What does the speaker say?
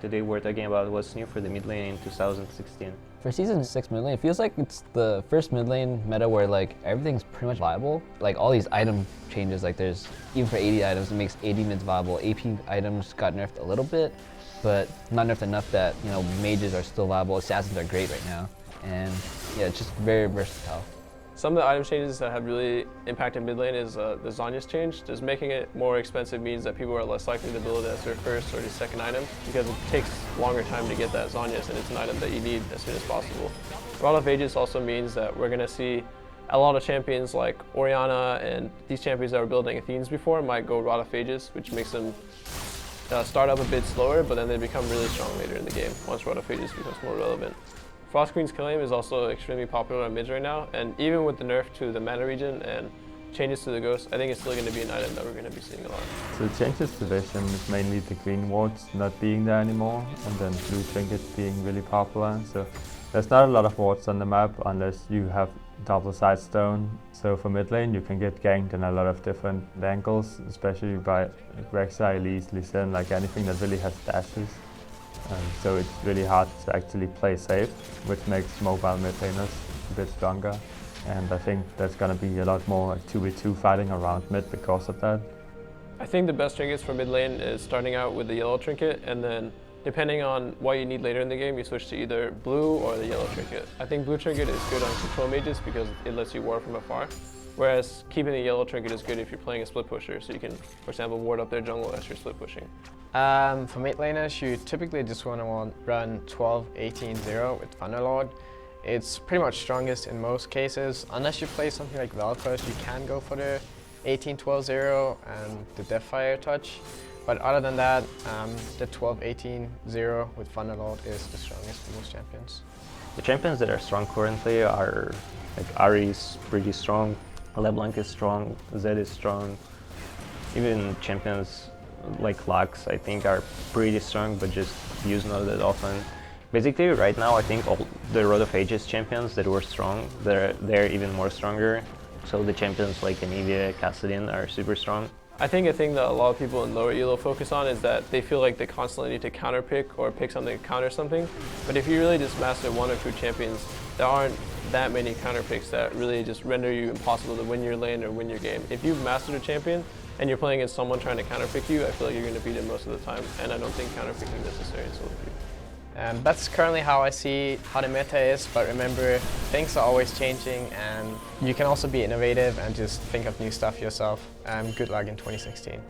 Today we're talking about what's new for the mid lane in 2016. For Season 6 mid lane, it feels like it's the first mid lane meta where like everything's pretty much viable. Like all these item changes, like there's, even for AD items, it makes AD mids viable. AP items got nerfed a little bit, but not nerfed enough that, you know, mages are still viable. Assassins are great right now. And yeah, it's just very versatile. Some of the item changes that have really impacted mid lane is the Zhonya's change. Just making it more expensive means that people are less likely to build it as their first or their second item because it takes longer time to get that Zhonya's, and it's an item that you need as soon as possible. Rod of Ages also means that we're going to see a lot of champions like Orianna and these champions that were building Athenes before might go Rod of Ages, which makes them start up a bit slower, but then they become really strong later in the game once Rod of Ages becomes more relevant. Frost Queen's Killing is also extremely popular on mids right now, and even with the nerf to the mana region and changes to the Ghost, I think it's still going to be an item that we're going to be seeing a lot. So the changes to Vision is mainly the green wards not being there anymore, and then blue trinkets being really popular. So there's not a lot of wards on the map unless you have double side stone. So for mid lane you can get ganked in a lot of different angles, especially by Rek'Sai, Elise, Lee Sin, like anything that really has dashes. So it's really hard to actually play safe, which makes mobile mid laners a bit stronger. And I think there's going to be a lot more 2v2 fighting around mid because of that. I think the best trinkets for mid lane is starting out with the yellow trinket, and then depending on what you need later in the game, you switch to either blue or the yellow trinket. I think blue trinket is good on control mages because it lets you ward from afar, whereas keeping the yellow trinket is good if you're playing a split pusher, so you can, for example, ward up their jungle as you're split pushing. For mid laners, you typically just want to run 12-18-0 with Thunderlord. It's pretty much strongest in most cases. Unless you play something like Vel'Koz, you can go for the 18-12-0 and the Deathfire touch. But other than that, the 12-18-0 with Thunderlord is the strongest for most champions. The champions that are strong currently are like Ahri is pretty strong, LeBlanc is strong, Zed is strong. Even champions like Lux, I think, are pretty strong, but just used not that often. Basically, right now, I think all the Rod of Ages champions that were strong, they're even more stronger. So the champions like Anivia, Kassadin are super strong. I think a thing that a lot of people in lower elo focus on is that they feel like they constantly need to counter pick or pick something to counter something. But if you really just master one or two champions, there aren't that many counter picks that really just render you impossible to win your lane or win your game. If you've mastered a champion and you're playing against someone trying to counter pick you, I feel like you're going to beat it most of the time, and I don't think counter picking is necessary in solo queue. That's currently how I see how the meta is, but remember, things are always changing, and you can also be innovative and just think of new stuff yourself. Good luck in 2016.